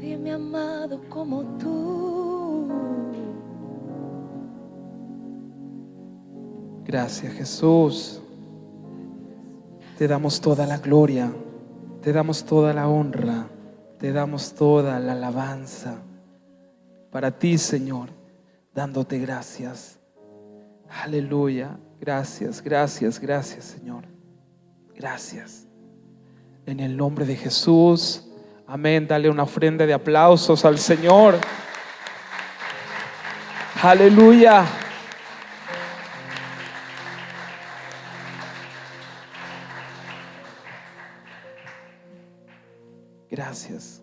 Nadie me ha amado como tú. Gracias, Jesús. Te damos toda la gloria, te damos toda la honra, te damos toda la alabanza. Para ti, Señor, dándote gracias. Aleluya. Gracias, gracias, gracias, Señor. Gracias. En el nombre de Jesús. Amén. Dale una ofrenda de aplausos al Señor. Aleluya. Gracias.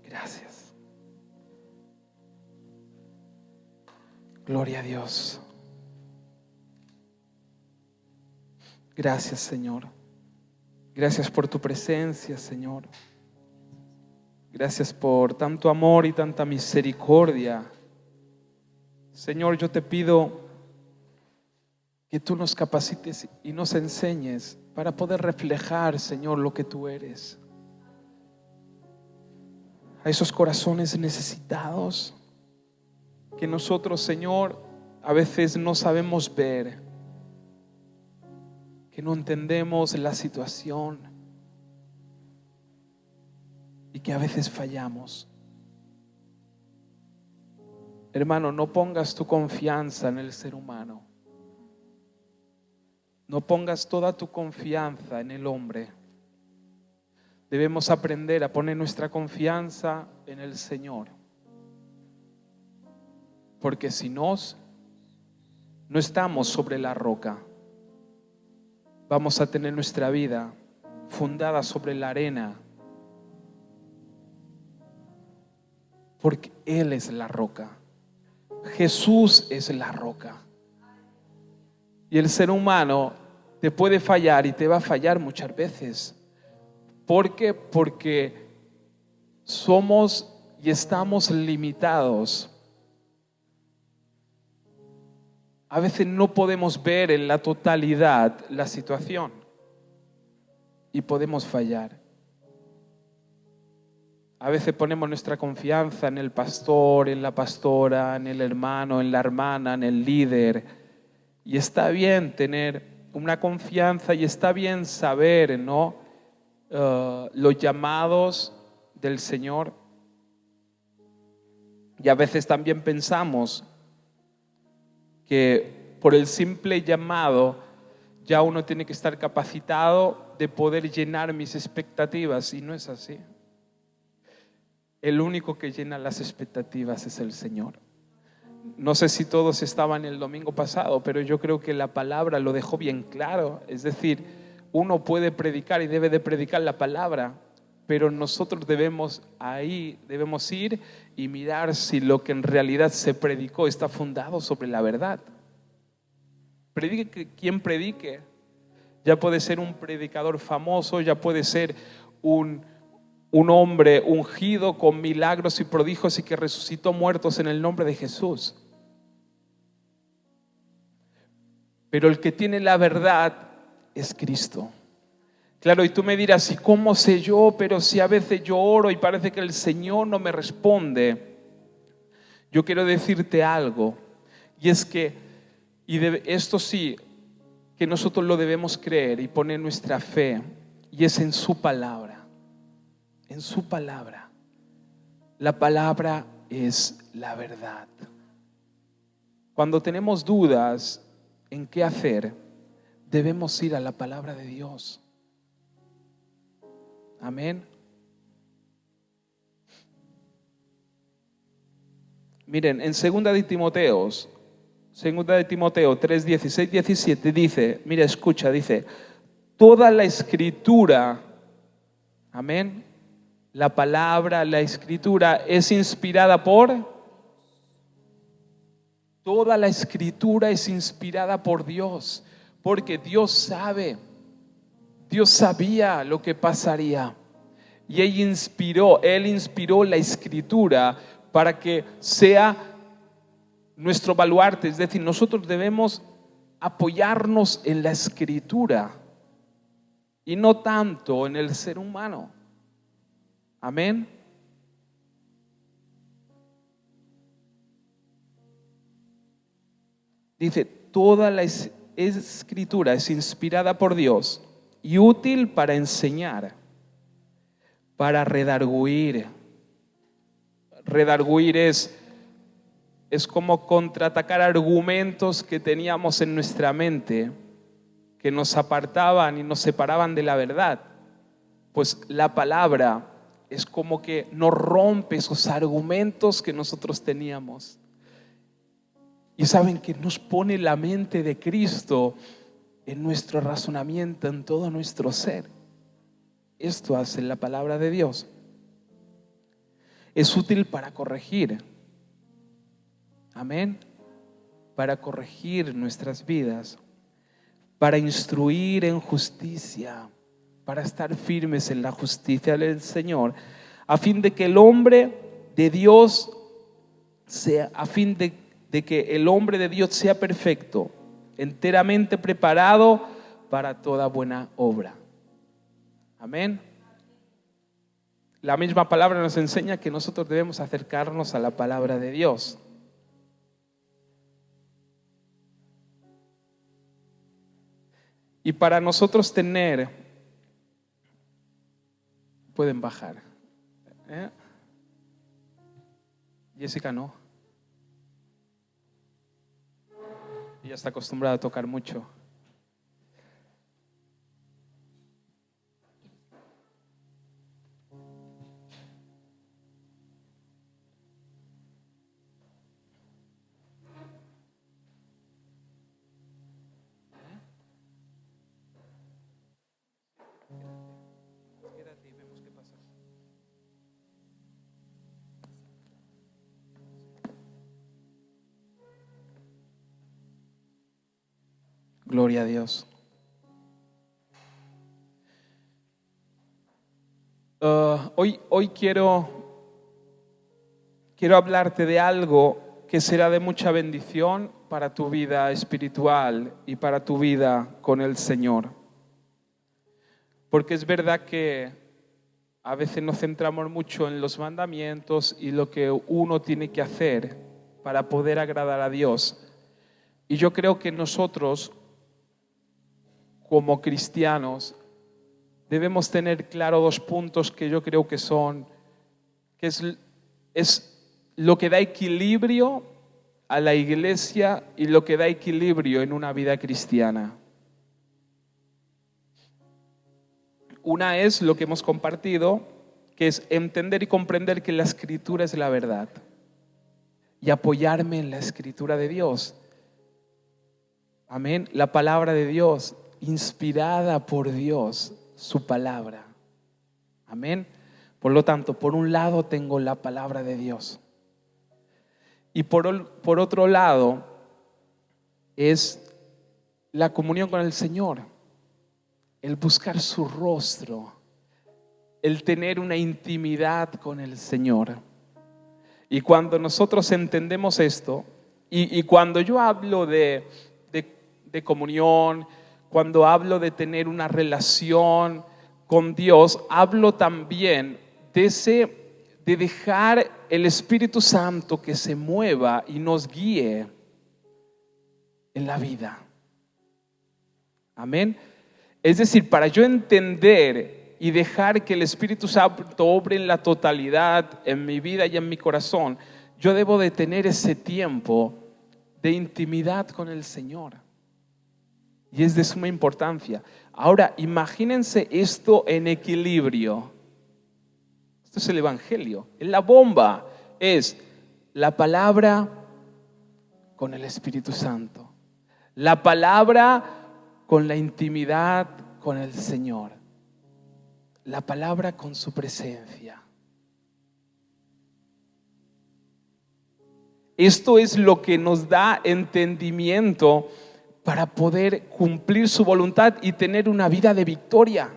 Gracias. Gloria a Dios. Gracias, Señor. Gracias por tu presencia, Señor. Gracias por tanto amor y tanta misericordia. Señor, yo te pido que tú nos capacites y nos enseñes para poder reflejar, Señor, lo que tú eres. A esos corazones necesitados que nosotros, Señor, a veces no sabemos ver, que no entendemos la situación y que a veces fallamos. Hermano, no pongas tu confianza en el ser humano. No pongas toda tu confianza en el hombre. Debemos aprender a poner nuestra confianza en el Señor. Porque si no estamos sobre la roca, vamos a tener nuestra vida fundada sobre la arena. Porque Él es la roca. Jesús es la roca. Y el ser humano te puede fallar y te va a fallar muchas veces. ¿Por qué? Porque somos y estamos limitados. A veces no podemos ver en la totalidad la situación y podemos fallar. A veces ponemos nuestra confianza en el pastor, en la pastora, en el hermano, en la hermana, en el líder. Y está bien tener una confianza y está bien saber, ¿no? Los llamados del Señor. Y a veces también pensamos que por el simple llamado ya uno tiene que estar capacitado de poder llenar mis expectativas, y no es así. El único que llena las expectativas es el Señor. No sé si todos estaban el domingo pasado, pero yo creo que la palabra lo dejó bien claro. Es decir, uno puede predicar y debe de predicar la palabra, pero nosotros debemos ir y mirar si lo que en realidad se predicó está fundado sobre la verdad. Predique quien predique. Ya puede ser un predicador famoso, ya puede ser un hombre ungido con milagros y prodigios y que resucitó muertos en el nombre de Jesús. Pero el que tiene la verdad es Cristo. Claro, y tú me dirás, ¿y cómo sé yo? Pero si a veces yo oro y parece que el Señor no me responde. Yo quiero decirte algo, y es que, esto sí, que nosotros lo debemos creer y poner nuestra fe, y es en su palabra. En su palabra. La palabra es la verdad. Cuando tenemos dudas en qué hacer, debemos ir a la palabra de Dios. Amén. Miren, en 2 de Timoteo 3, 16, 17 dice, mira, escucha, dice, toda la escritura, amén, la palabra, la escritura es inspirada toda la escritura es inspirada por Dios, porque Dios sabía lo que pasaría. Y Él inspiró la escritura para que sea nuestro baluarte. Es decir, nosotros debemos apoyarnos en la escritura. y no tanto en el ser humano. Amén. Dice, toda la escritura es inspirada por Dios y útil para enseñar, para redarguir. Redarguir es como contraatacar argumentos que teníamos en nuestra mente que nos apartaban y nos separaban de la verdad. Pues la palabra es como que nos rompe esos argumentos que nosotros teníamos. Y saben que nos pone la mente de Cristo en nuestro razonamiento, en todo nuestro ser. Esto hace la palabra de Dios. Es útil para corregir. Amén. Para corregir nuestras vidas, para instruir en justicia, para estar firmes en la justicia del Señor, a fin de que el hombre de Dios sea, que el hombre de Dios sea perfecto, enteramente preparado para toda buena obra. Amén. La misma palabra nos enseña que nosotros debemos acercarnos a la palabra de Dios. Y para nosotros tener, pueden bajar. Jessica no. Ella está acostumbrada a tocar mucho. Gloria a Dios. Hoy quiero hablarte de algo que será de mucha bendición para tu vida espiritual y para tu vida con el Señor. Porque es verdad que a veces nos centramos mucho en los mandamientos y lo que uno tiene que hacer para poder agradar a Dios. Y yo creo que nosotros, como cristianos, debemos tener claro dos puntos que yo creo que es lo que da equilibrio a la iglesia y lo que da equilibrio en una vida cristiana. Una es lo que hemos compartido, que es entender y comprender que la Escritura es la verdad y apoyarme en la Escritura de Dios. Amén. La palabra de Dios, inspirada por Dios, su palabra. Amén. Por lo tanto, por un lado tengo la palabra de Dios. Y por otro lado es la comunión con el Señor, el buscar su rostro, el tener una intimidad con el Señor. Y cuando nosotros entendemos esto, y cuando yo hablo de comunión, cuando hablo de tener una relación con Dios, hablo también de dejar el Espíritu Santo que se mueva y nos guíe en la vida. Amén. Es decir, para yo entender y dejar que el Espíritu Santo obre en la totalidad en mi vida y en mi corazón, yo debo de tener ese tiempo de intimidad con el Señor. Y es de suma importancia. Ahora, imagínense esto en equilibrio. Esto es el Evangelio. La bomba es la palabra con el Espíritu Santo. La palabra con la intimidad con el Señor. La palabra con su presencia. Esto es lo que nos da entendimiento para poder cumplir su voluntad y tener una vida de victoria.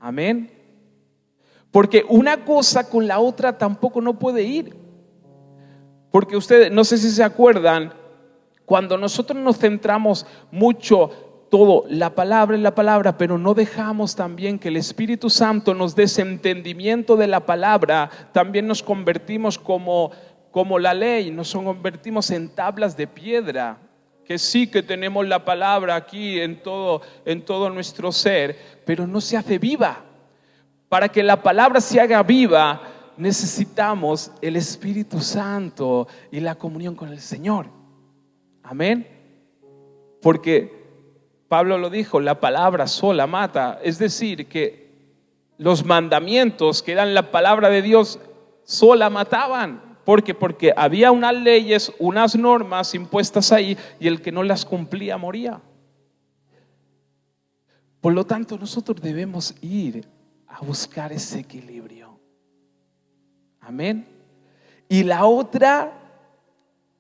Amén. Porque una cosa con la otra tampoco no puede ir. Porque ustedes, no sé si se acuerdan, cuando nosotros nos centramos mucho todo, la palabra es la palabra, pero no dejamos también que el Espíritu Santo nos dé ese entendimiento de la palabra, también nos convertimos como la ley, nos convertimos en tablas de piedra, que sí que tenemos la palabra aquí en todo nuestro ser, pero no se hace viva. Para que la palabra se haga viva, necesitamos el Espíritu Santo y la comunión con el Señor. Amén. Porque Pablo lo dijo, la palabra sola mata. Es decir, que los mandamientos que eran la palabra de Dios sola mataban. ¿Por qué? Porque había unas leyes, unas normas impuestas ahí y el que no las cumplía moría. Por lo tanto, nosotros debemos ir a buscar ese equilibrio. Amén. Y la otra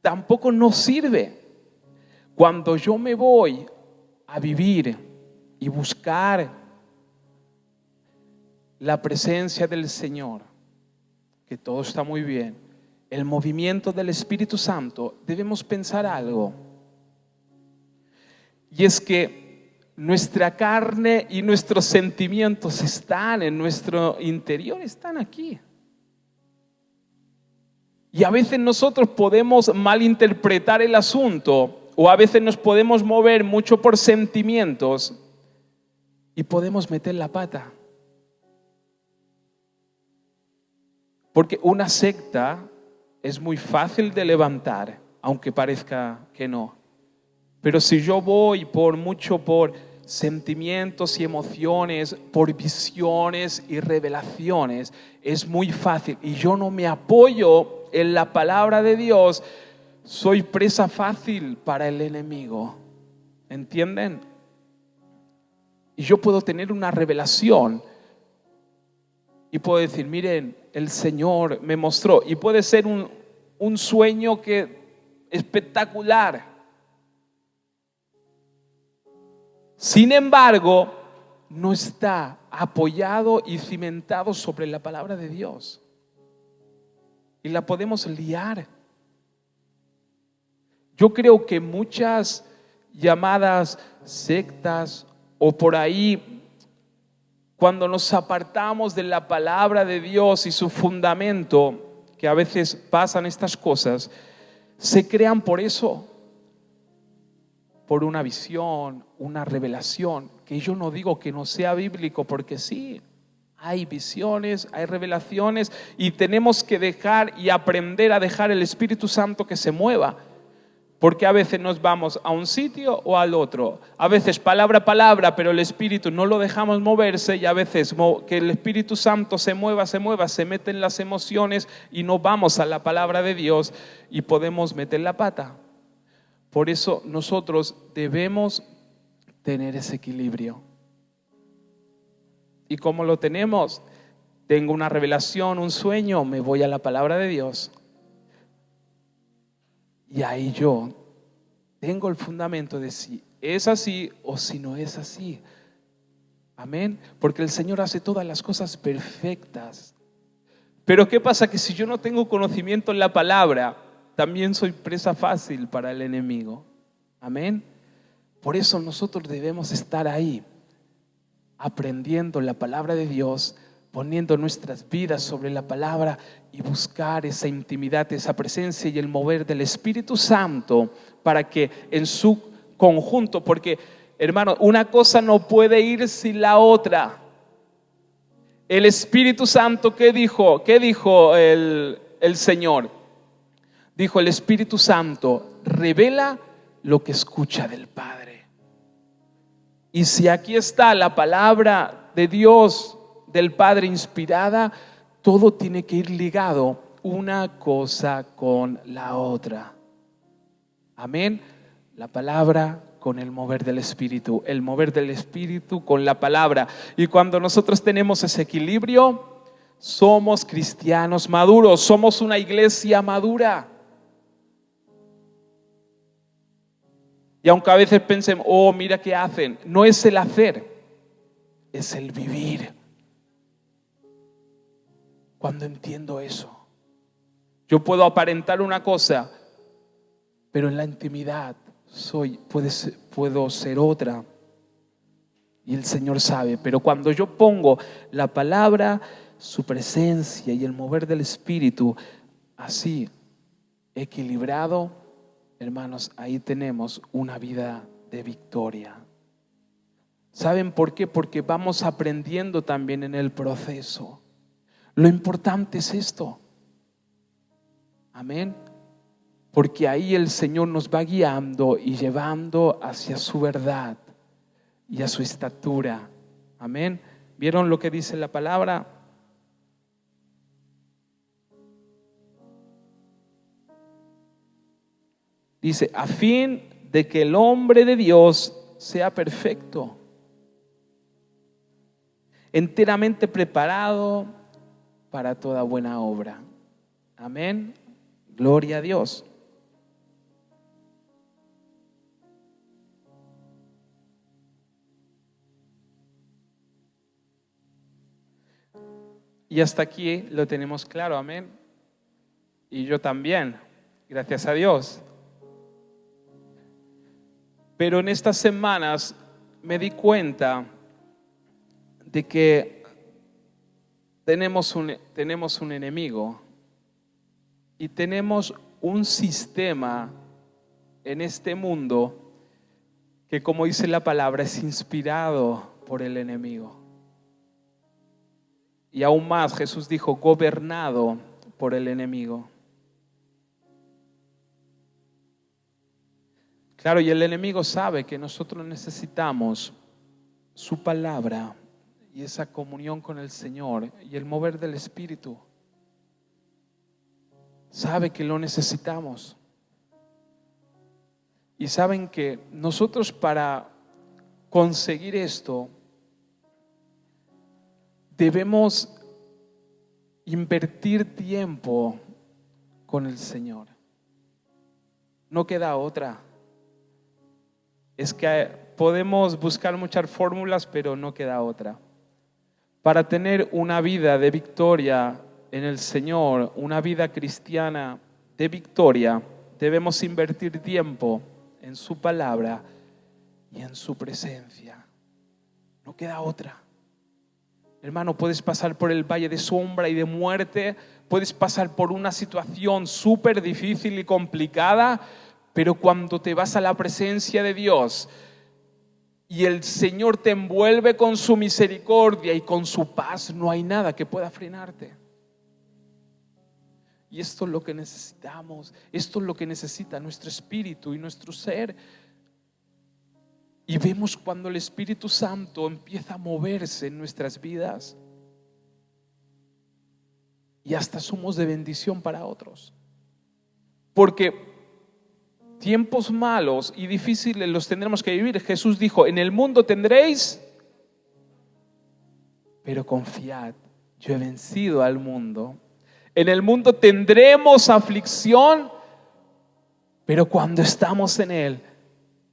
tampoco nos sirve. Cuando yo me voy a vivir y buscar la presencia del Señor, que todo está muy bien, el movimiento del Espíritu Santo, debemos pensar algo. Y es que nuestra carne y nuestros sentimientos están en nuestro interior, están aquí. Y a veces nosotros podemos malinterpretar el asunto, o a veces nos podemos mover mucho por sentimientos y podemos meter la pata. Porque una secta es muy fácil de levantar, aunque parezca que no. Pero si yo voy por sentimientos y emociones, por visiones y revelaciones, es muy fácil. Y yo no me apoyo en la palabra de Dios, soy presa fácil para el enemigo. ¿Entienden? Y yo puedo tener una revelación y puedo decir, miren, el Señor me mostró. Y puede ser un sueño espectacular. Sin embargo, no está apoyado y cimentado sobre la palabra de Dios. Y la podemos liar. Yo creo que muchas llamadas sectas o por ahí, cuando nos apartamos de la palabra de Dios y su fundamento, que a veces pasan estas cosas, se crean por eso, por una visión, una revelación, que yo no digo que no sea bíblico, porque sí, hay visiones, hay revelaciones, y tenemos que dejar y aprender a dejar el Espíritu Santo que se mueva. Porque a veces nos vamos a un sitio o al otro. A veces palabra a palabra, pero el Espíritu no lo dejamos moverse, y a veces que el Espíritu Santo se mueva, se meten las emociones y no vamos a la palabra de Dios y podemos meter la pata. Por eso nosotros debemos tener ese equilibrio. ¿Y cómo lo tenemos? Tengo una revelación, un sueño, me voy a la palabra de Dios. Y ahí yo tengo el fundamento de si es así o si no es así. Amén. Porque el Señor hace todas las cosas perfectas. Pero ¿qué pasa? Que si yo no tengo conocimiento en la palabra, también soy presa fácil para el enemigo. Amén. Por eso nosotros debemos estar ahí, aprendiendo la palabra de Dios, poniendo nuestras vidas sobre la palabra y buscar esa intimidad, esa presencia y el mover del Espíritu Santo para que en su conjunto, porque hermano, una cosa no puede ir sin la otra. El Espíritu Santo, ¿qué dijo? ¿Qué dijo el Señor? Dijo, el Espíritu Santo revela lo que escucha del Padre. Y si aquí está la palabra de Dios, del Padre inspirada, todo tiene que ir ligado una cosa con la otra. Amén. La palabra con el mover del Espíritu, el mover del Espíritu con la palabra. Y cuando nosotros tenemos ese equilibrio, somos cristianos maduros, somos una iglesia madura. Y aunque a veces pensemos, oh, mira qué hacen, no es el hacer, es el vivir. Cuando entiendo eso, yo puedo aparentar una cosa, pero en la intimidad puedo ser otra. Y el Señor sabe, pero cuando yo pongo la palabra, su presencia y el mover del Espíritu, así, equilibrado, hermanos, ahí tenemos una vida de victoria. ¿Saben por qué? Porque vamos aprendiendo también en el proceso. Lo importante es esto. Amén. Porque ahí el Señor nos va guiando y llevando hacia su verdad y a su estatura. Amén. ¿Vieron lo que dice la palabra? Dice, a fin de que el hombre de Dios sea perfecto, enteramente preparado para toda buena obra. Amén. Gloria a Dios. Y hasta aquí lo tenemos claro, amén. Y yo también, gracias a Dios. Pero en estas semanas me di cuenta de que tenemos un enemigo y tenemos un sistema en este mundo que, como dice la palabra, es inspirado por el enemigo. Y aún más, Jesús dijo, gobernado por el enemigo. Claro, y el enemigo sabe que nosotros necesitamos su palabra y esa comunión con el Señor y el mover del Espíritu. Sabe que lo necesitamos. Y saben que nosotros, para conseguir esto, debemos invertir tiempo con el Señor. No queda otra. Es que podemos buscar muchas fórmulas, pero no queda otra. Para tener una vida de victoria en el Señor, una vida cristiana de victoria, debemos invertir tiempo en su palabra y en su presencia. No queda otra. Hermano, puedes pasar por el valle de sombra y de muerte, puedes pasar por una situación súper difícil y complicada, pero cuando te vas a la presencia de Dios y el Señor te envuelve con su misericordia y con su paz, no hay nada que pueda frenarte. Y esto es lo que necesitamos, esto es lo que necesita nuestro espíritu y nuestro ser. Y vemos cuando el Espíritu Santo empieza a moverse en nuestras vidas y hasta somos de bendición para otros. Porque tiempos malos y difíciles los tendremos que vivir. Jesús dijo, en el mundo tendréis, pero confiad, yo he vencido al mundo. En el mundo tendremos aflicción, pero cuando estamos en Él,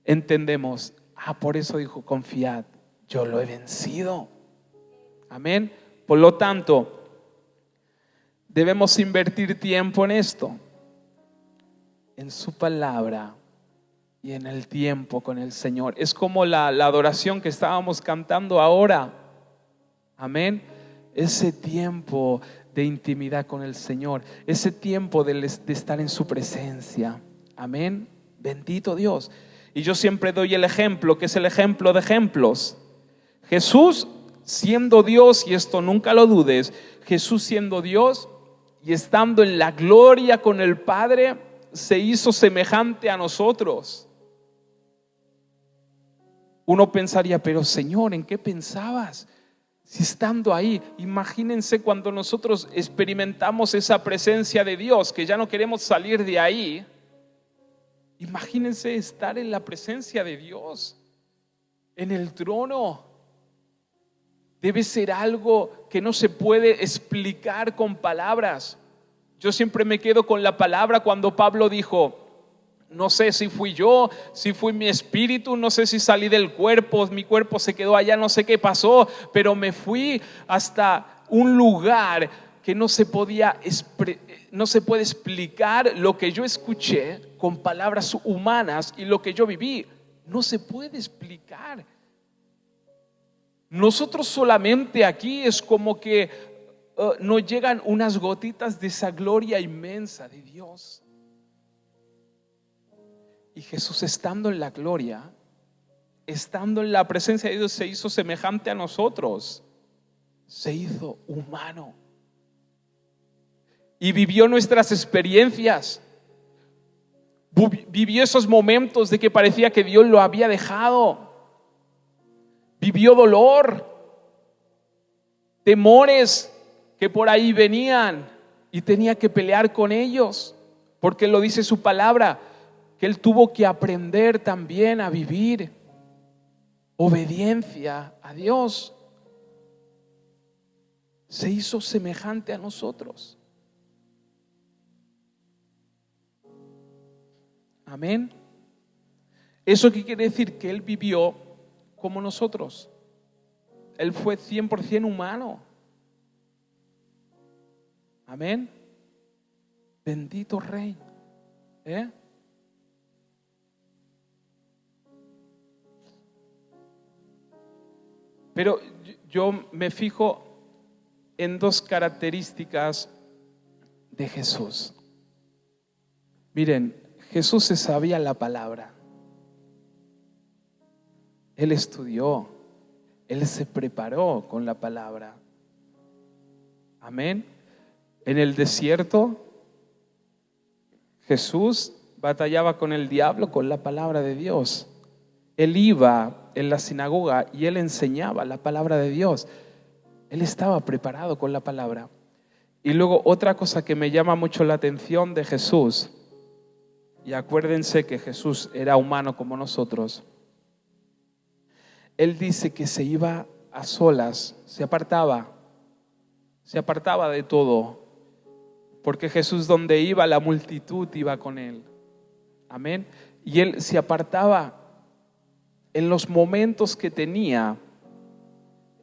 entendemos, por eso dijo, confiad, yo lo he vencido. Amén. Por lo tanto, debemos invertir tiempo en esto, en su palabra y en el tiempo con el Señor. Es como la adoración que estábamos cantando ahora. Amén. Ese tiempo de intimidad con el Señor, ese tiempo de estar en su presencia. Amén. Bendito Dios. Y yo siempre doy el ejemplo, que es el ejemplo de ejemplos. Jesús siendo Dios, y esto nunca lo dudes, Jesús siendo Dios y estando en la gloria con el Padre, se hizo semejante a nosotros. Uno pensaría, pero Señor, ¿en qué pensabas? Si estando ahí, imagínense cuando nosotros experimentamos esa presencia de Dios, que ya no queremos salir de ahí. Imagínense estar en la presencia de Dios, en el trono. Debe ser algo que no se puede explicar con palabras. Yo siempre me quedo con la palabra cuando Pablo dijo, no sé si fui yo, si fue mi espíritu, no sé si salí del cuerpo, mi cuerpo se quedó allá, no sé qué pasó, pero me fui hasta un lugar que no se puede explicar lo que yo escuché con palabras humanas y lo que yo viví. No se puede explicar. Nosotros solamente aquí es como que nos llegan unas gotitas de esa gloria inmensa de Dios. Y Jesús, estando en la gloria, estando en la presencia de Dios, se hizo semejante a nosotros, se hizo humano y vivió nuestras experiencias, vivió esos momentos de que parecía que Dios lo había dejado, vivió dolor, temores que por ahí venían y tenía que pelear con ellos, porque lo dice su palabra, que Él tuvo que aprender también a vivir obediencia a Dios. Se hizo semejante a nosotros. Amén. ¿Eso qué quiere decir? Que Él vivió como nosotros. Él fue 100% humano. Amén. Bendito Rey. Pero yo me fijo en dos características de Jesús. Miren, Jesús se sabía la palabra. Él estudió, Él se preparó con la palabra. Amén. En el desierto, Jesús batallaba con el diablo con la palabra de Dios. Él iba en la sinagoga y Él enseñaba la palabra de Dios. Él estaba preparado con la palabra. Y luego otra cosa que me llama mucho la atención de Jesús, y acuérdense que Jesús era humano como nosotros, Él dice que se iba a solas, se apartaba de todo, porque Jesús donde iba, la multitud iba con Él. Amén. Y Él se apartaba en los momentos que tenía.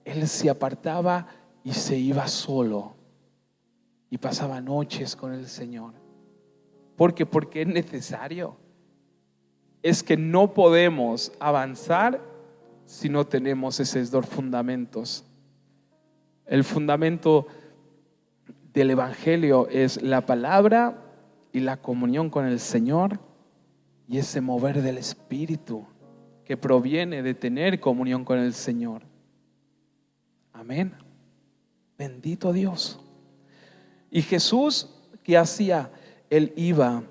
Él se apartaba y se iba solo y pasaba noches con el Señor. ¿Por qué? Porque es necesario. Es que no podemos avanzar si no tenemos esos dos fundamentos. El fundamento del Evangelio es la palabra y la comunión con el Señor y ese mover del Espíritu que proviene de tener comunión con el Señor. Amén. Bendito Dios. Y Jesús, ¿qué hacía? Él iba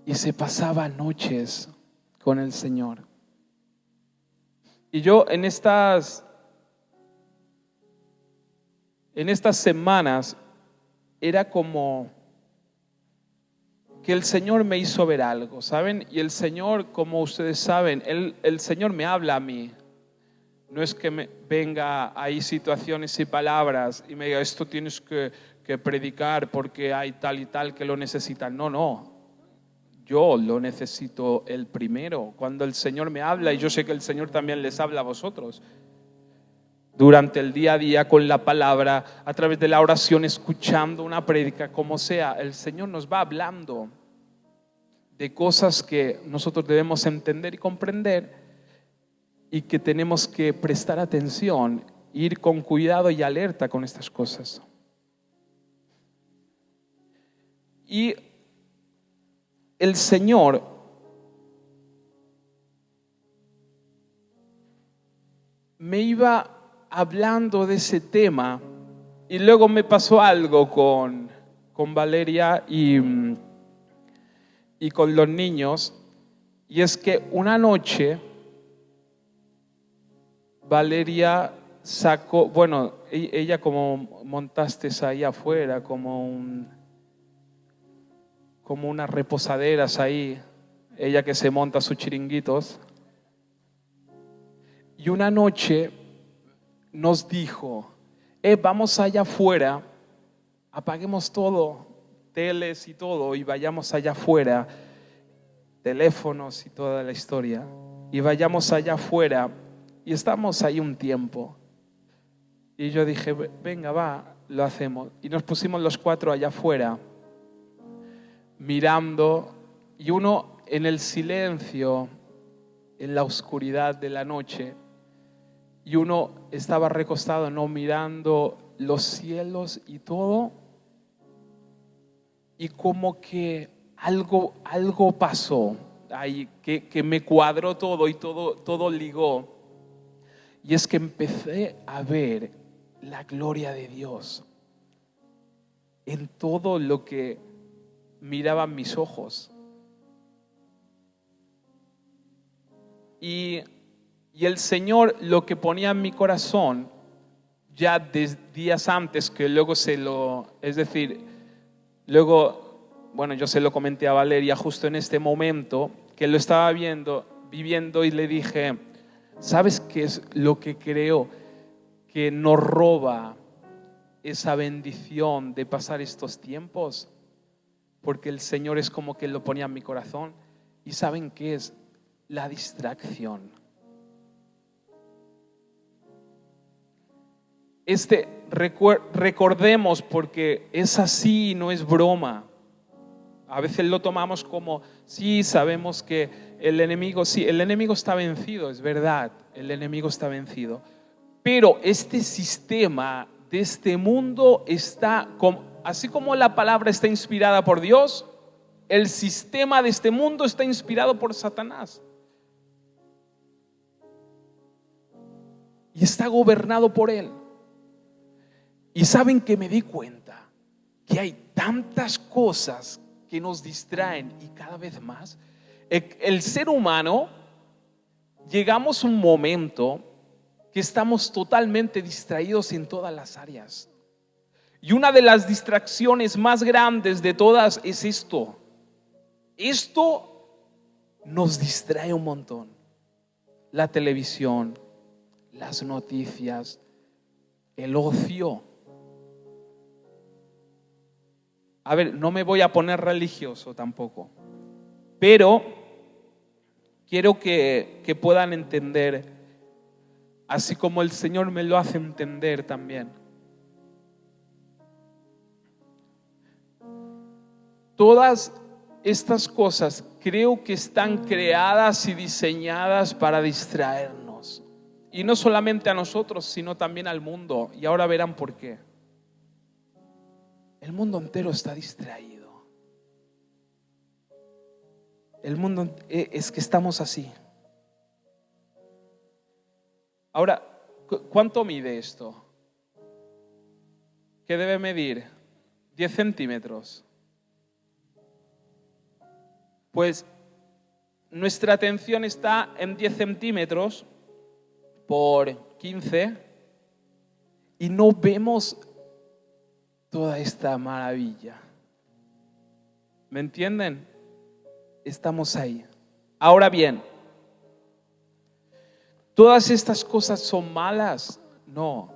y se pasaba noches con el Señor. Y yo en estas semanas era como que el Señor me hizo ver algo, ¿saben? Y el Señor, como ustedes saben, el Señor me habla a mí. No es que me venga ahí situaciones y palabras y me diga, esto tienes que predicar porque hay tal y tal que lo necesitan. No. Yo lo necesito el primero. Cuando el Señor me habla, y yo sé que el Señor también les habla a vosotros, durante el día a día con la palabra, a través de la oración, escuchando una prédica, como sea, el Señor nos va hablando de cosas que nosotros debemos entender y comprender y que tenemos que prestar atención, ir con cuidado y alerta con estas cosas. Y el Señor me iba hablando de ese tema y luego me pasó algo con Valeria y con los niños, y es que una noche Valeria sacó, bueno, ella como montaste ahí afuera, como unas reposaderas ahí, ella que se monta sus chiringuitos, y una noche nos dijo, vamos allá afuera, apaguemos todo, teles y todo, y vayamos allá afuera, teléfonos y toda la historia, y vayamos allá afuera, y estamos ahí un tiempo. Y yo dije, venga, va, lo hacemos. Y nos pusimos los 4 allá afuera, mirando, y uno en el silencio, en la oscuridad de la noche y uno estaba recostado, ¿no?, mirando los cielos y todo, y como que algo pasó ahí que me cuadró todo y todo ligó, y es que empecé a ver la gloria de Dios en todo lo que miraban mis ojos. Y el Señor lo que ponía en mi corazón ya días antes, que luego bueno, yo se lo comenté a Valeria justo en este momento, que lo estaba viviendo, y le dije, ¿sabes qué es lo que creo que nos roba esa bendición de pasar estos tiempos? Porque el Señor es como que lo ponía en mi corazón. ¿Y saben qué es? La distracción. Recordemos, porque es así, no es broma. A veces lo tomamos como, sí, sabemos que el enemigo está vencido, es verdad, el enemigo está vencido. Pero este sistema de este mundo está, así como la palabra está inspirada por Dios, el sistema de este mundo está inspirado por Satanás. Y está gobernado por él. Y saben que me di cuenta que hay tantas cosas que nos distraen, y cada vez más. El ser humano, llegamos a un momento que estamos totalmente distraídos en todas las áreas. Y una de las distracciones más grandes de todas es esto. Esto nos distrae un montón. La televisión, las noticias, el ocio. A ver, no me voy a poner religioso tampoco, pero quiero que puedan entender, así como el Señor me lo hace entender también. Todas estas cosas creo que están creadas y diseñadas para distraernos. Y no solamente a nosotros, sino también al mundo. Y ahora verán por qué. El mundo entero está distraído. El mundo, es que estamos así. Ahora, ¿cuánto mide esto? ¿Qué debe medir? 10 centímetros. Pues nuestra atención está en 10 centímetros por 15 y no vemos toda esta maravilla. ¿Me entienden? Estamos ahí. Ahora bien, ¿todas estas cosas son malas? No.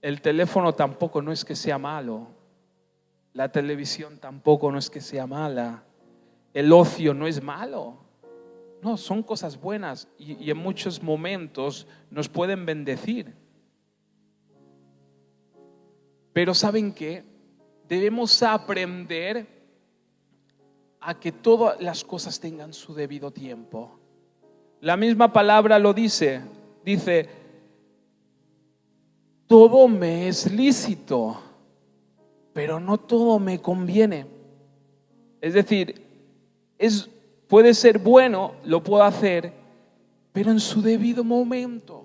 El teléfono tampoco no es que sea malo. La televisión tampoco no es que sea mala. El ocio no es malo. No, son cosas buenas y en muchos momentos nos pueden bendecir. Pero ¿saben qué? Debemos aprender a que todas las cosas tengan su debido tiempo. La misma palabra lo dice, todo me es lícito, pero no todo me conviene. Es decir, puede ser bueno, lo puedo hacer, pero en su debido momento.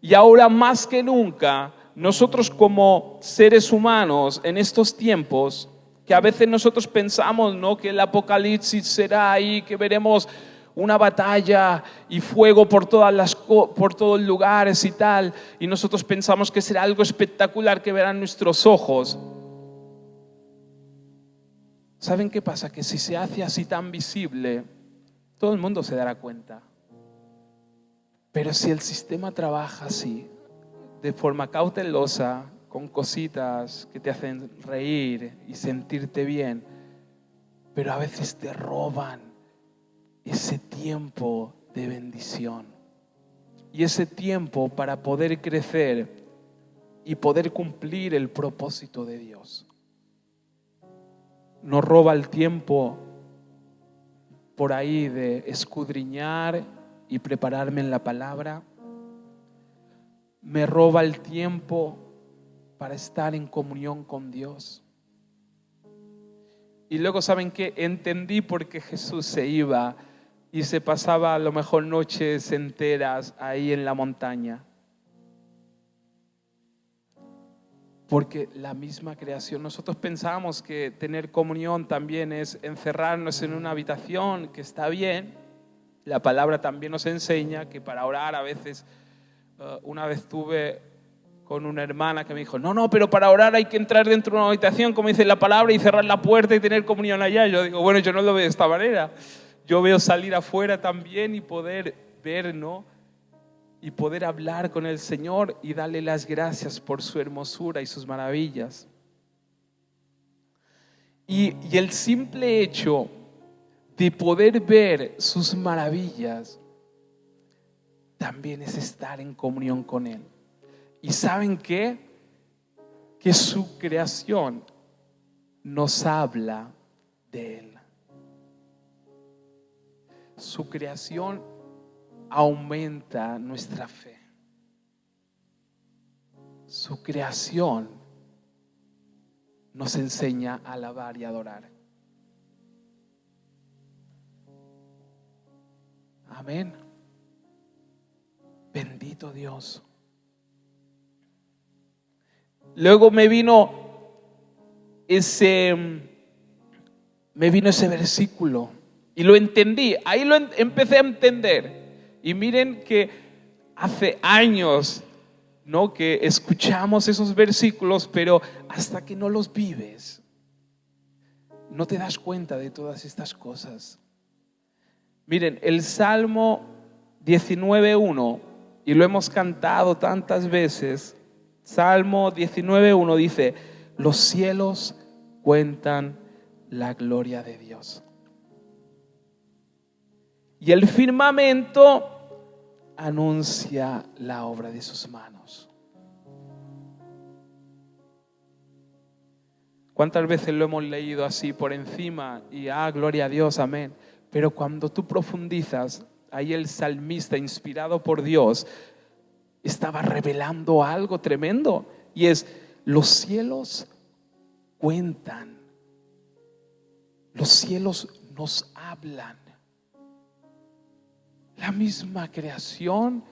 Y ahora más que nunca, nosotros como seres humanos en estos tiempos, que a veces nosotros pensamos, ¿no?, que el apocalipsis será ahí, que veremos una batalla y fuego por todos los lugares y tal, y nosotros pensamos que será algo espectacular que verán nuestros ojos. ¿Saben qué pasa? Que si se hace así tan visible, todo el mundo se dará cuenta. Pero si el sistema trabaja así, de forma cautelosa, con cositas que te hacen reír y sentirte bien, pero a veces te roban ese tiempo de bendición y ese tiempo para poder crecer y poder cumplir el propósito de Dios. Nos roba el tiempo por ahí de escudriñar y prepararme en la palabra. Me roba el tiempo para estar en comunión con Dios. Y luego, ¿saben qué? Entendí por qué Jesús se iba y se pasaba a lo mejor noches enteras ahí en la montaña. Porque la misma creación, nosotros pensamos que tener comunión también es encerrarnos en una habitación, que está bien. La palabra también nos enseña que para orar a veces, una vez tuve con una hermana que me dijo, no, pero para orar hay que entrar dentro de una habitación, como dice la palabra, y cerrar la puerta y tener comunión allá. Yo digo, bueno, yo no lo veo de esta manera. Yo veo salir afuera también y poder ver, ¿no? Y poder hablar con el Señor y darle las gracias por su hermosura y sus maravillas. Y el simple hecho de poder ver sus maravillas también es estar en comunión con Él. ¿Y saben qué? Que su creación nos habla de Él. Su creación aumenta nuestra fe. Su creación nos enseña a alabar y adorar. Amén. Bendito Dios. Luego me vino ese versículo y lo entendí. Ahí lo empecé a entender. Y miren que hace años, ¿no?, que escuchamos esos versículos, pero hasta que no los vives, no te das cuenta de todas estas cosas. Miren, el Salmo 19:1, y lo hemos cantado tantas veces. Salmo 19:1 dice: los cielos cuentan la gloria de Dios, y el firmamento anuncia la obra de sus manos. ¿Cuántas veces lo hemos leído así por encima? Y gloria a Dios, amén. Pero cuando tú profundizas, ahí el salmista, inspirado por Dios, estaba revelando algo tremendo. Y es: los cielos cuentan, los cielos nos hablan. La misma creación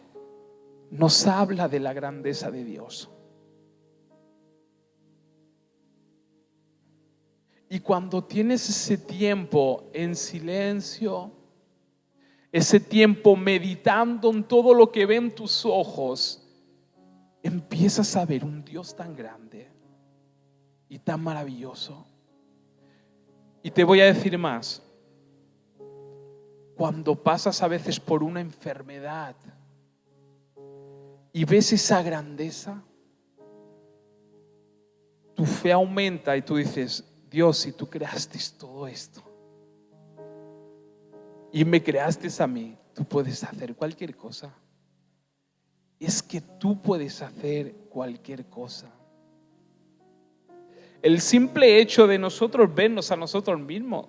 nos habla de la grandeza de Dios. Y cuando tienes ese tiempo en silencio, ese tiempo meditando en todo lo que ven tus ojos, empiezas a ver un Dios tan grande y tan maravilloso. Y te voy a decir más. Cuando pasas a veces por una enfermedad y ves esa grandeza, tu fe aumenta y tú dices: Dios, si tú creaste todo esto y me creaste a mí, tú puedes hacer cualquier cosa. Es que tú puedes hacer cualquier cosa. El simple hecho de nosotros vernos a nosotros mismos,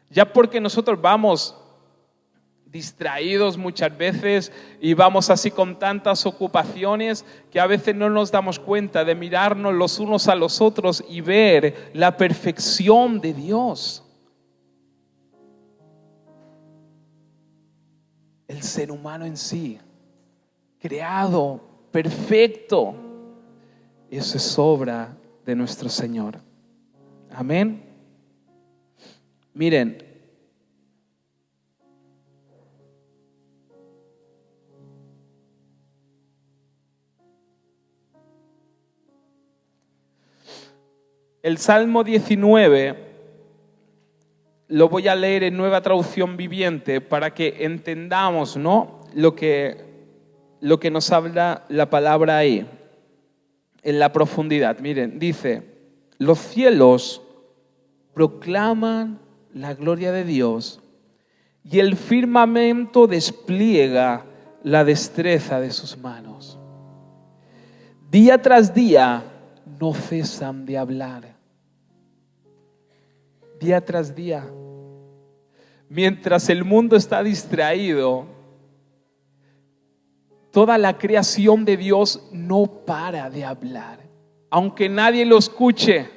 ya porque nosotros vamos distraídos muchas veces y vamos así con tantas ocupaciones que a veces no nos damos cuenta de mirarnos los unos a los otros y ver la perfección de Dios. El ser humano en sí, creado, perfecto, eso es obra de nuestro Señor. Amén. Miren, el Salmo 19 lo voy a leer en Nueva Traducción Viviente para que entendamos, ¿no?, lo que nos habla la palabra ahí, en la profundidad. Miren, dice: los cielos proclaman la gloria de Dios y el firmamento despliega la destreza de sus manos. Día tras día no cesan de hablar. Día tras día. mientras el mundo está distraído, toda la creación de Dios no para de hablar. Aunque nadie lo escuche,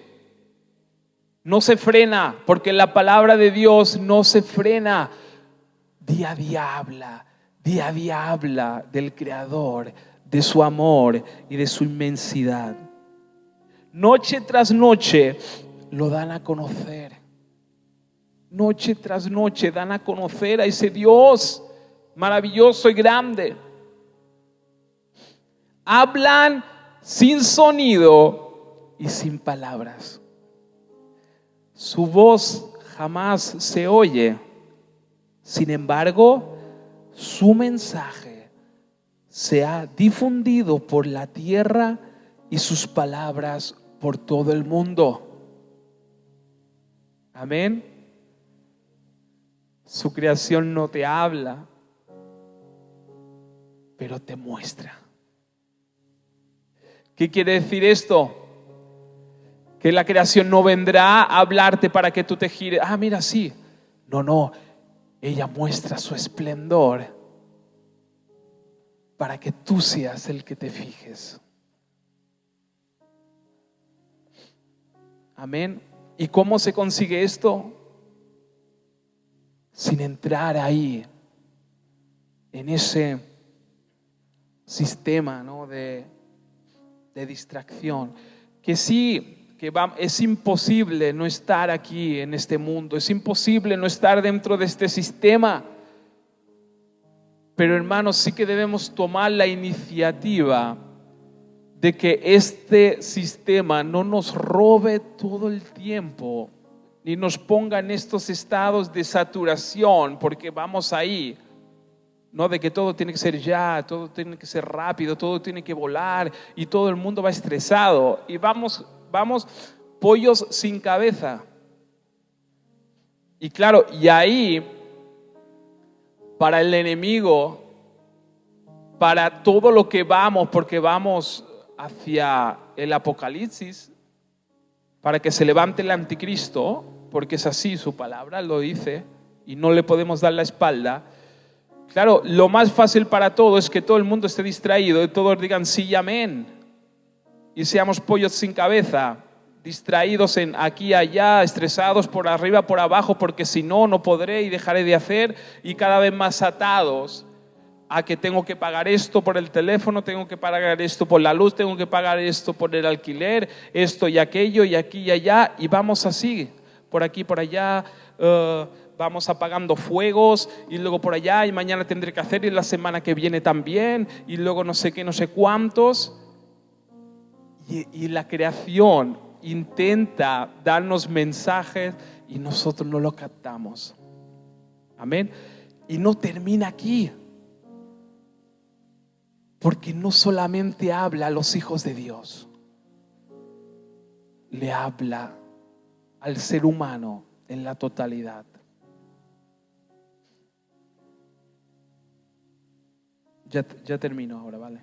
no se frena, porque la palabra de Dios no se frena. Día a día habla del Creador, de su amor y de su inmensidad. Noche tras noche lo dan a conocer. Noche tras noche dan a conocer a ese Dios maravilloso y grande. Hablan sin sonido y sin palabras. Su voz jamás se oye. Sin embargo, su mensaje se ha difundido por la tierra y sus palabras por todo el mundo. Amén. Su creación no te habla, pero te muestra. ¿Qué quiere decir esto? Que la creación no vendrá a hablarte para que tú te gires. Ah, mira, sí. No. Ella muestra su esplendor para que tú seas el que te fijes. Amén. ¿Y cómo se consigue esto? Sin entrar ahí, en ese sistema, ¿no?, de distracción. Que sí, es imposible no estar aquí en este mundo, es imposible no estar dentro de este sistema. Pero hermanos, sí que debemos tomar la iniciativa de que este sistema no nos robe todo el tiempo, ni nos ponga en estos estados de saturación, porque vamos ahí, ¿no? De que todo tiene que ser ya, todo tiene que ser rápido, todo tiene que volar y todo el mundo va estresado y vamos pollos sin cabeza. Y claro, y ahí para el enemigo, para todo lo que vamos, porque vamos hacia el Apocalipsis, para que se levante el anticristo, porque es así, su palabra lo dice y no le podemos dar la espalda. Claro, lo más fácil para todo es que todo el mundo esté distraído y todos digan sí y amén. Y seamos pollos sin cabeza, distraídos en aquí y allá, estresados por arriba, por abajo, porque si no, no podré y dejaré de hacer, y cada vez más atados a que tengo que pagar esto por el teléfono, tengo que pagar esto por la luz, tengo que pagar esto por el alquiler, esto y aquello y aquí y allá, y vamos así, por aquí, por allá, vamos apagando fuegos y luego por allá y mañana tendré que hacer y la semana que viene también y luego no sé qué, no sé cuántos. Y la creación intenta darnos mensajes y nosotros no lo captamos. Amén. Y no termina aquí, porque no solamente habla a los hijos de Dios, le habla al ser humano en la totalidad. Ya termino ahora, ¿vale?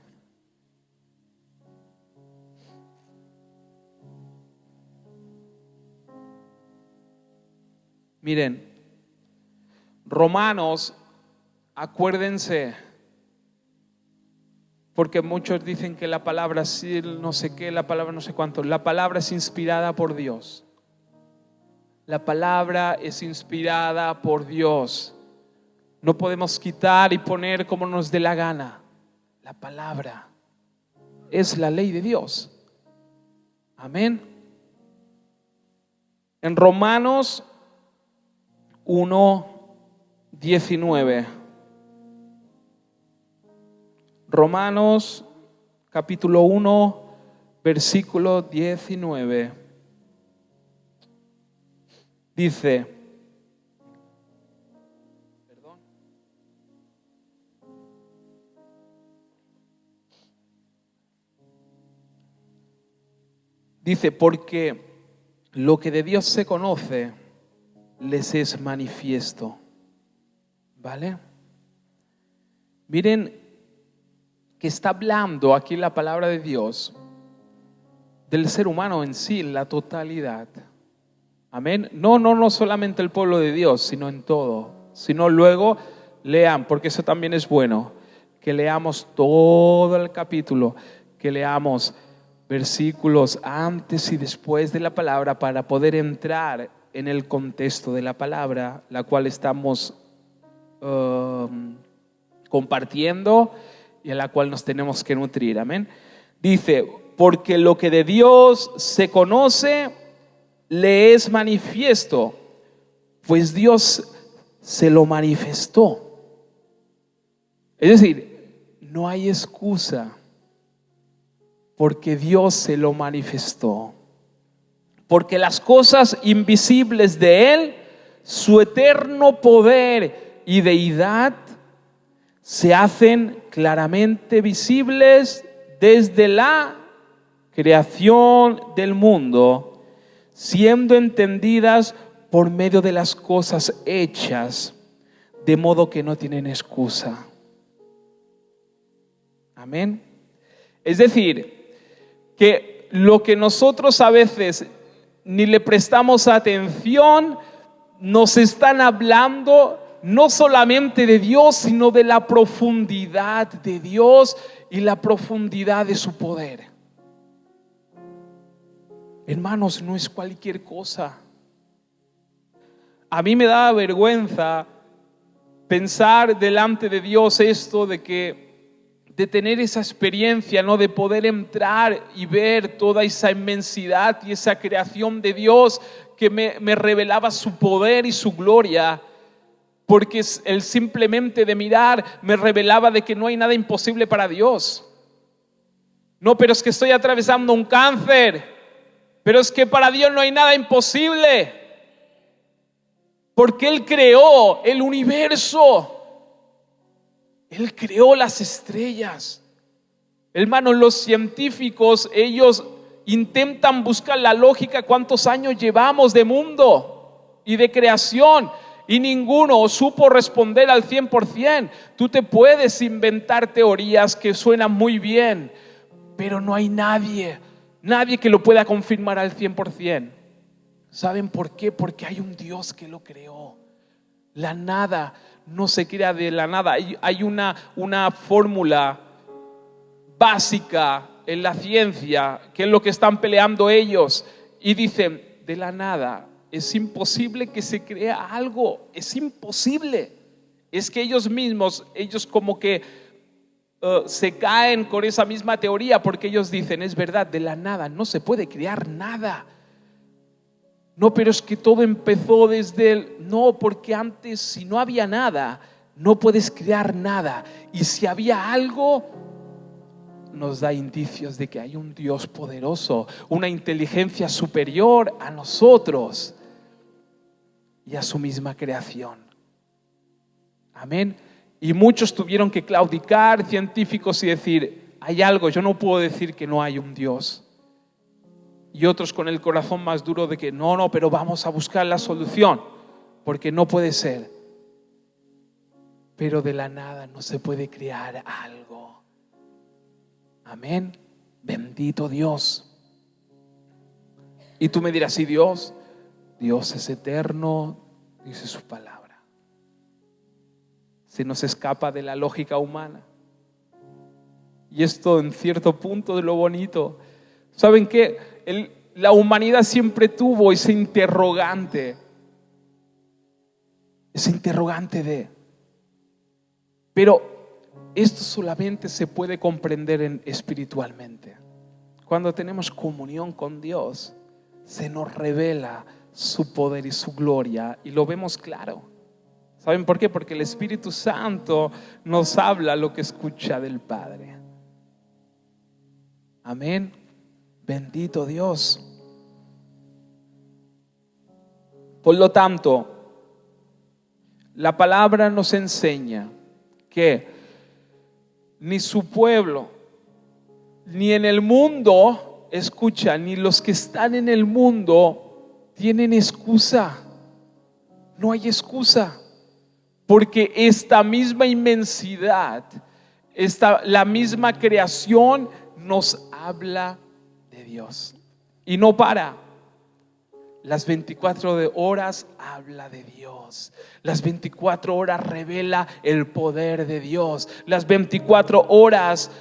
Miren, Romanos, acuérdense, porque muchos dicen que la palabra sí, no sé qué, la palabra no sé cuánto. La palabra es inspirada por Dios. La palabra es inspirada por Dios. No podemos quitar y poner como nos dé la gana. La palabra es la ley de Dios. Amén. En Romanos 1:19. Romanos capítulo 1, versículo 19. Dice, porque lo que de Dios se conoce les es manifiesto. ¿Vale? Miren que está hablando aquí la palabra de Dios del ser humano en sí, la totalidad. Amén. No solamente el pueblo de Dios, sino en todo. sino luego lean, porque eso también es bueno, que leamos todo el capítulo, que leamos versículos antes y después de la palabra para poder entrar en el contexto de la palabra, la cual estamos compartiendo y en la cual nos tenemos que nutrir. Amén. Dice, porque lo que de Dios se conoce le es manifiesto, pues Dios se lo manifestó. Es decir, no hay excusa, porque Dios se lo manifestó. Porque las cosas invisibles de Él, su eterno poder y deidad, se hacen claramente visibles desde la creación del mundo, siendo entendidas por medio de las cosas hechas, de modo que no tienen excusa. Amén. Es decir, que lo que nosotros a veces ni le prestamos atención, nos están hablando no solamente de Dios, sino de la profundidad de Dios y la profundidad de su poder. Hermanos, no es cualquier cosa. A mí me da vergüenza pensar delante de Dios esto de tener esa experiencia, ¿no? De poder entrar y ver toda esa inmensidad y esa creación de Dios que me revelaba su poder y su gloria, porque el simplemente de mirar me revelaba de que no hay nada imposible para Dios. No, pero es que estoy atravesando un cáncer, pero es que para Dios no hay nada imposible, porque Él creó el universo. Él creó las estrellas. Hermanos, los científicos, ellos intentan buscar la lógica, cuántos años llevamos de mundo y de creación, y ninguno supo responder al 100%. Tú te puedes inventar teorías que suenan muy bien, pero no hay nadie que lo pueda confirmar al 100%. ¿Saben por qué? Porque hay un Dios que lo creó. La nada no se crea de la nada. Hay una fórmula básica en la ciencia, que es lo que están peleando ellos, y dicen, de la nada es imposible que se crea algo, es imposible. Es que ellos mismos, ellos como que se caen con esa misma teoría, porque ellos dicen, es verdad, de la nada no se puede crear nada. No, pero es que todo empezó desde el... No, porque antes, si no había nada, no puedes crear nada. Y si había algo, nos da indicios de que hay un Dios poderoso, una inteligencia superior a nosotros y a su misma creación. Amén. Y muchos tuvieron que claudicar, científicos, y decir, hay algo, yo no puedo decir que no hay un Dios. Y otros con el corazón más duro de que no, pero vamos a buscar la solución, porque no puede ser. Pero de la nada no se puede crear algo. Amén. Bendito Dios. Y tú me dirás, sí, Dios es eterno, dice su palabra. Se nos escapa de la lógica humana. Y esto en cierto punto de lo bonito. ¿Saben qué? La humanidad siempre tuvo ese interrogante pero esto solamente se puede comprender espiritualmente. Cuando tenemos comunión con Dios, se nos revela su poder y su gloria, y lo vemos claro. ¿Saben por qué? Porque el Espíritu Santo nos habla lo que escucha del Padre. Amén. Bendito Dios. Por lo tanto, la palabra nos enseña que ni su pueblo, ni en el mundo, escucha, ni los que están en el mundo tienen excusa. No hay excusa, porque esta misma inmensidad, la misma creación nos habla de Dios. Y no para. Las 24 horas habla de Dios. Las 24 horas revela el poder de Dios. Las 24 horas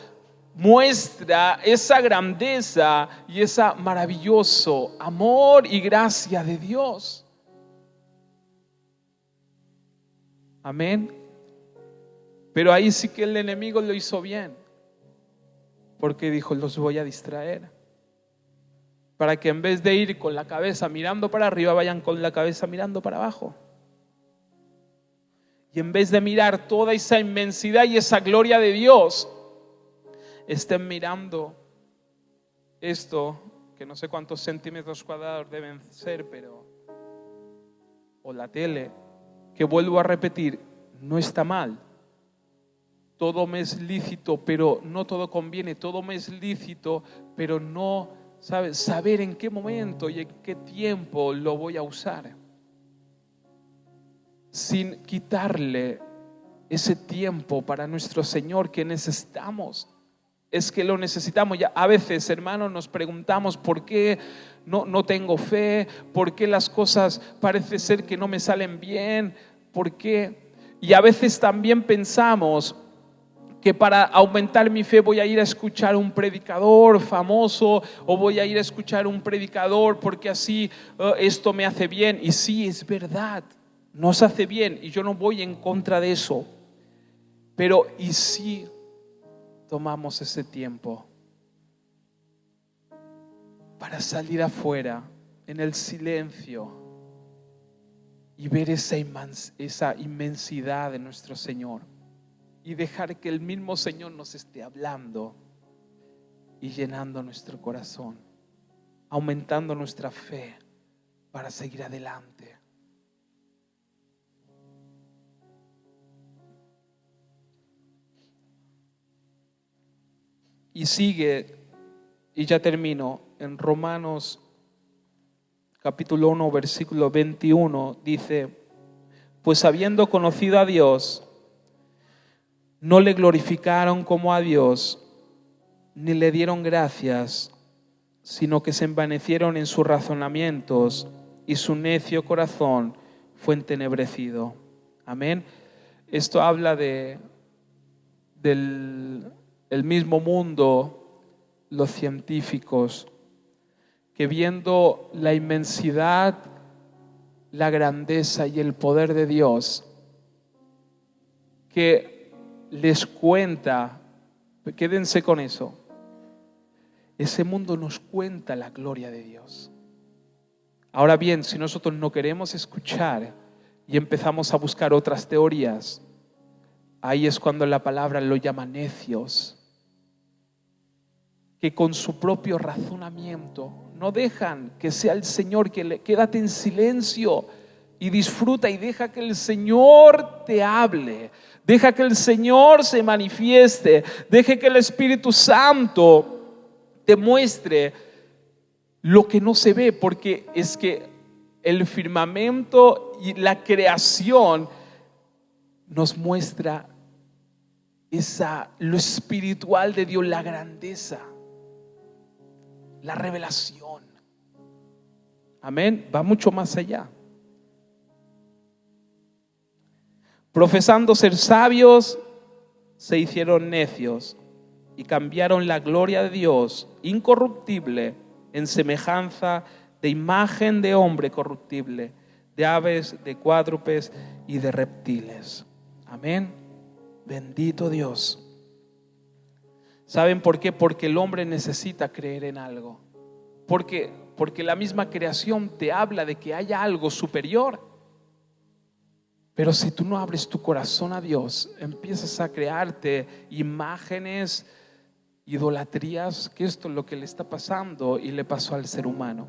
muestra esa grandeza y ese maravilloso amor y gracia de Dios. Amén. Pero ahí sí que el enemigo lo hizo bien, porque dijo: los voy a distraer, para que en vez de ir con la cabeza mirando para arriba, vayan con la cabeza mirando para abajo. Y en vez de mirar toda esa inmensidad y esa gloria de Dios, estén mirando esto, que no sé cuántos centímetros cuadrados deben ser, pero, o la tele, que vuelvo a repetir, no está mal. Todo me es lícito, pero no todo conviene. Todo me es lícito, pero no, ¿sabes? Saber en qué momento y en qué tiempo lo voy a usar, sin quitarle ese tiempo para nuestro Señor que necesitamos. Es que lo necesitamos. Ya a veces, hermanos, nos preguntamos por qué no tengo fe, por qué las cosas parece ser que no me salen bien, por qué. Y a veces también pensamos que para aumentar mi fe voy a ir a escuchar un predicador famoso, o voy a ir a escuchar un predicador porque así esto me hace bien. Y sí, es verdad, nos hace bien, y yo no voy en contra de eso. Pero ¿y si tomamos ese tiempo para salir afuera en el silencio y ver esa inmensidad de nuestro Señor, y dejar que el mismo Señor nos esté hablando y llenando nuestro corazón, aumentando nuestra fe para seguir adelante? Y sigue, y ya termino, en Romanos capítulo 1 versículo 21, dice: pues habiendo conocido a Dios, no le glorificaron como a Dios, ni le dieron gracias, sino que se envanecieron en sus razonamientos, y su necio corazón fue entenebrecido. Amén. Esto habla del mismo mundo, los científicos, que viendo la inmensidad, la grandeza y el poder de Dios, que les cuenta, quédense con eso, ese mundo nos cuenta la gloria de Dios. Ahora bien, si nosotros no queremos escuchar y empezamos a buscar otras teorías, ahí es cuando la palabra lo llama necios, que con su propio razonamiento no dejan que sea el Señor. Quédate en silencio y disfruta, y deja que el Señor te hable, deja que el Señor se manifieste, deje que el Espíritu Santo te muestre lo que no se ve, porque es que el firmamento y la creación nos muestra lo espiritual de Dios, la grandeza, la revelación. Amén. Va mucho más allá. Profesando ser sabios, se hicieron necios y cambiaron la gloria de Dios incorruptible en semejanza de imagen de hombre corruptible, de aves, de cuádrupes y de reptiles. Amén. Bendito Dios. ¿Saben por qué? Porque el hombre necesita creer en algo. Porque la misma creación te habla de que haya algo superior. Pero si tú no abres tu corazón a Dios, empiezas a crearte imágenes, idolatrías, que esto es lo que le está pasando y le pasó al ser humano.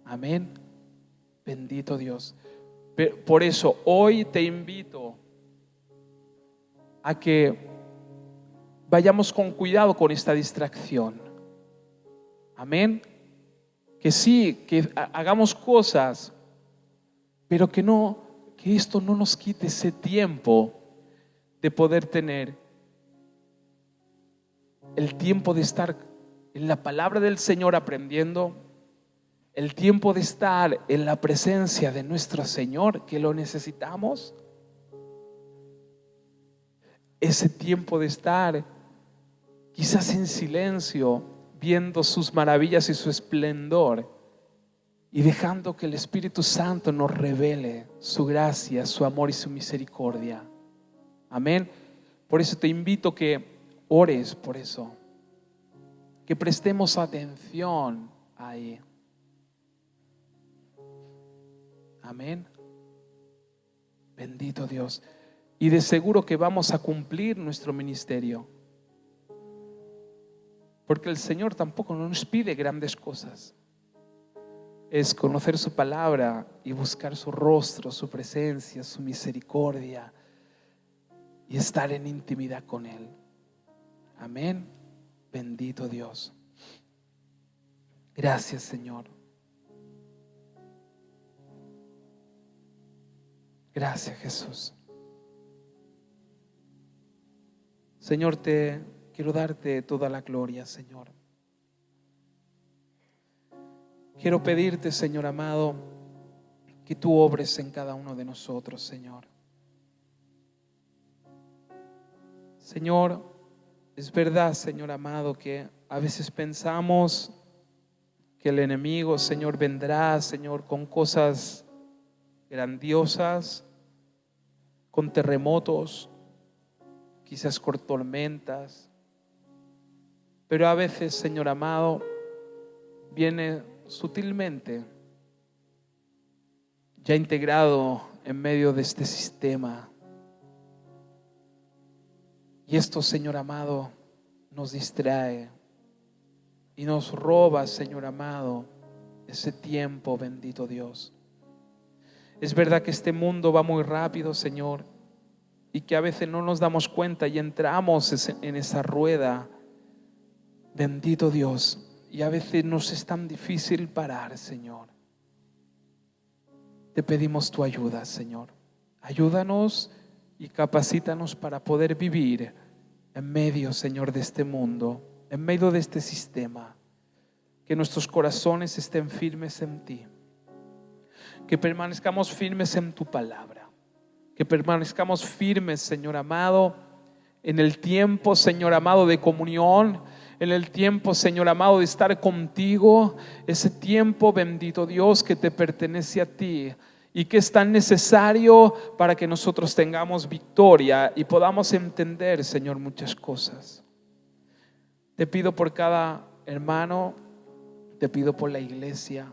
Amén. Bendito Dios. Por eso hoy te invito a que vayamos con cuidado con esta distracción. Amén. Que sí, que hagamos cosas, pero que esto no nos quite ese tiempo de poder tener el tiempo de estar en la palabra del Señor aprendiendo, el tiempo de estar en la presencia de nuestro Señor, que lo necesitamos, ese tiempo de estar quizás en silencio, viendo sus maravillas y su esplendor y dejando que el Espíritu Santo nos revele su gracia, su amor y su misericordia. Amén. Por eso te invito que ores por eso, que prestemos atención ahí. Amén. Bendito Dios. Y de seguro que vamos a cumplir nuestro ministerio, porque el Señor tampoco nos pide grandes cosas. Es conocer su palabra y buscar su rostro, su presencia, su misericordia y estar en intimidad con Él. Amén. Bendito Dios. Gracias, Señor. Gracias, Jesús. Señor, quiero darte toda la gloria, Señor. Quiero pedirte, Señor amado, que tú obres en cada uno de nosotros, Señor. Señor, es verdad, Señor amado, que a veces pensamos que el enemigo, Señor, vendrá, Señor, con cosas grandiosas, con terremotos, quizás con tormentas, pero a veces, Señor amado, viene sutilmente, ya integrado en medio de este sistema. Y esto, Señor amado, nos distrae y nos roba, Señor amado, ese tiempo, bendito Dios. Es verdad que este mundo va muy rápido, Señor, y que a veces no nos damos cuenta y entramos en esa rueda, bendito Dios, y a veces nos es tan difícil parar, Señor. Te pedimos tu ayuda, Señor. Ayúdanos y capacítanos para poder vivir en medio, Señor, de este mundo, en medio de este sistema. Que nuestros corazones estén firmes en ti. Que permanezcamos firmes en tu palabra. Que permanezcamos firmes, Señor amado, en el tiempo, Señor amado, de comunión, en el tiempo, Señor amado, de estar contigo, ese tiempo, bendito Dios, que te pertenece a ti y que es tan necesario para que nosotros tengamos victoria y podamos entender, Señor, muchas cosas. Te pido por cada hermano, te pido por la iglesia,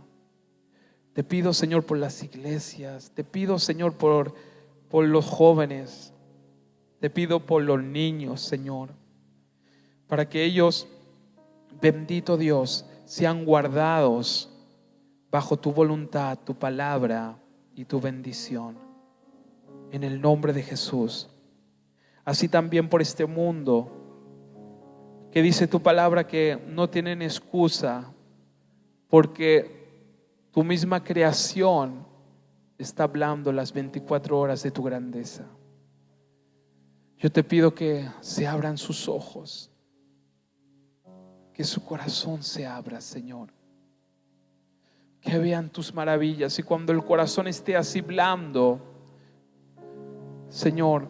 te pido, Señor, por las iglesias, te pido, Señor, por los jóvenes, te pido por los niños, Señor, para que ellos, bendito Dios, sean guardados bajo tu voluntad, tu palabra y tu bendición. En el nombre de Jesús. Así también por este mundo, que dice tu palabra que no tienen excusa, porque tu misma creación está hablando las 24 horas de tu grandeza. Yo te pido que se abran sus ojos, que su corazón se abra, Señor, que vean tus maravillas. Y cuando el corazón esté así blando, Señor,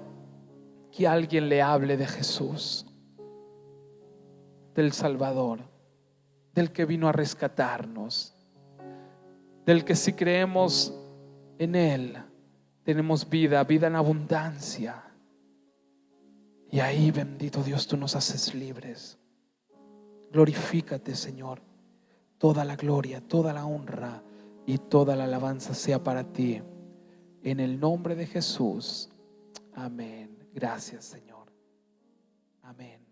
que alguien le hable de Jesús, del Salvador, del que vino a rescatarnos, del que si creemos en Él tenemos vida, vida en abundancia. Y ahí, bendito Dios, tú nos haces libres. Glorifícate, Señor. Toda la gloria, toda la honra y toda la alabanza sea para ti. En el nombre de Jesús. Amén. Gracias, Señor. Amén.